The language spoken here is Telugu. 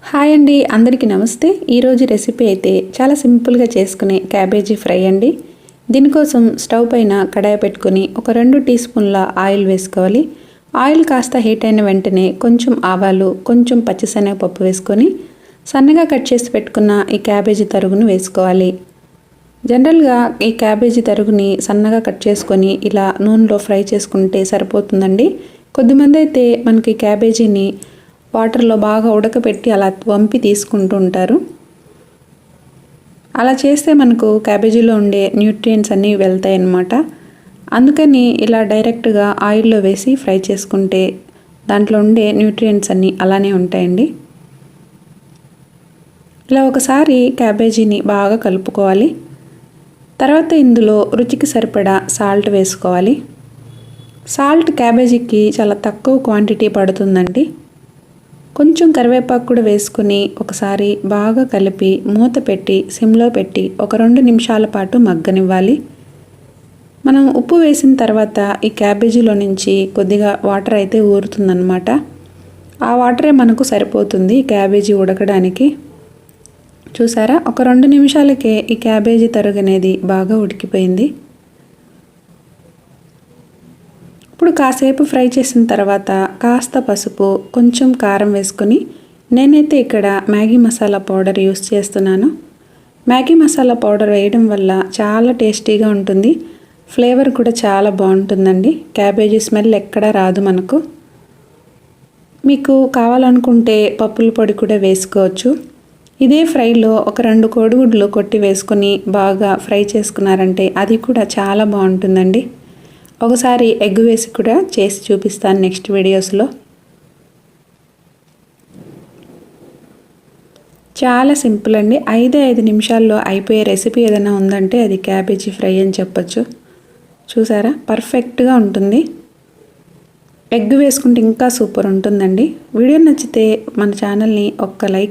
హాయ్ అండి, అందరికీ నమస్తే. ఈరోజు రెసిపీ అయితే చాలా సింపుల్గా చేసుకునే క్యాబేజీ ఫ్రై అండి. దీనికోసం స్టవ్ పైన కడాయి పెట్టుకొని ఒక 2 టీ స్పూన్ల ఆయిల్ వేసుకోవాలి. ఆయిల్ కాస్త హీట్ అయిన వెంటనే కొంచెం ఆవాలు, కొంచెం పచ్చిశనగపప్పు వేసుకొని సన్నగా కట్ చేసి పెట్టుకున్న ఈ క్యాబేజీ తరుగును వేసుకోవాలి. జనరల్గా ఈ క్యాబేజీ తరుగుని సన్నగా కట్ చేసుకొని ఇలా నూనెలో ఫ్రై చేసుకుంటే సరిపోతుందండి. కొద్దిమంది అయితే మనకి క్యాబేజీని వాటర్లో బాగా ఉడకపెట్టి అలా వంపి తీసుకుంటూ ఉంటారు. అలా చేస్తే మనకు క్యాబేజీలో ఉండే న్యూట్రియంట్స్ అన్నీ వెళ్తాయి అన్నమాట. అందుకని ఇలా డైరెక్ట్గా ఆయిల్లో వేసి ఫ్రై చేసుకుంటే దాంట్లో ఉండే న్యూట్రియంట్స్ అన్నీ అలానే ఉంటాయండి. ఇలా ఒకసారి క్యాబేజీని బాగా కలుపుకోవాలి. తర్వాత ఇందులో రుచికి సరిపడా సాల్ట్ వేసుకోవాలి. సాల్ట్ క్యాబేజీకి చాలా తక్కువ క్వాంటిటీ పడుతుందండి. కొంచెం కరివేపాకు కూడా వేసుకుని ఒకసారి బాగా కలిపి మూత పెట్టి సిమ్లో పెట్టి ఒక 2 నిమిషాల పాటు మగ్గనివ్వాలి. మనం ఉప్పు వేసిన తర్వాత ఈ క్యాబేజీలో నుంచి కొద్దిగా వాటర్ అయితే ఊరుతుందన్నమాట. ఆ వాటరే మనకు సరిపోతుంది క్యాబేజీ ఉడకడానికి. చూసారా, ఒక 2 నిమిషాలకే ఈ క్యాబేజీ తరుగు అనేది బాగా ఉడికిపోయింది. ఇప్పుడు కాసేపు ఫ్రై చేసిన తర్వాత కాస్త పసుపు, కొంచెం కారం వేసుకొని నేనైతే ఇక్కడ మ్యాగీ మసాలా పౌడర్ యూస్ చేస్తున్నాను. మ్యాగీ మసాలా పౌడర్ వేయడం వల్ల చాలా టేస్టీగా ఉంటుంది. ఫ్లేవర్ కూడా చాలా బాగుంటుందండి. క్యాబేజీ స్మెల్ ఎక్కడా రాదు మనకు. మీకు కావాలనుకుంటే పప్పుల పొడి కూడా వేసుకోవచ్చు. ఇదే ఫ్రైలో ఒక 2 కోడిగుడ్లు కొట్టి వేసుకొని బాగా ఫ్రై చేసుకున్నారంటే అది కూడా చాలా బాగుంటుందండి. ఒకసారి ఎగ్ వేసి కూడా చేసి చూపిస్తాను నెక్స్ట్ వీడియోస్లో. చాలా సింపుల్ అండి. 5 నిమిషాల్లో అయిపోయే రెసిపీ ఏదైనా ఉందంటే అది క్యాబేజీ ఫ్రై అని చెప్పొచ్చు. చూసారా, పర్ఫెక్ట్గా ఉంటుంది. ఎగ్ వేసుకుంటే ఇంకా సూపర్ ఉంటుందండి. వీడియో నచ్చితే మన ఛానల్ని ఒక్క లైక్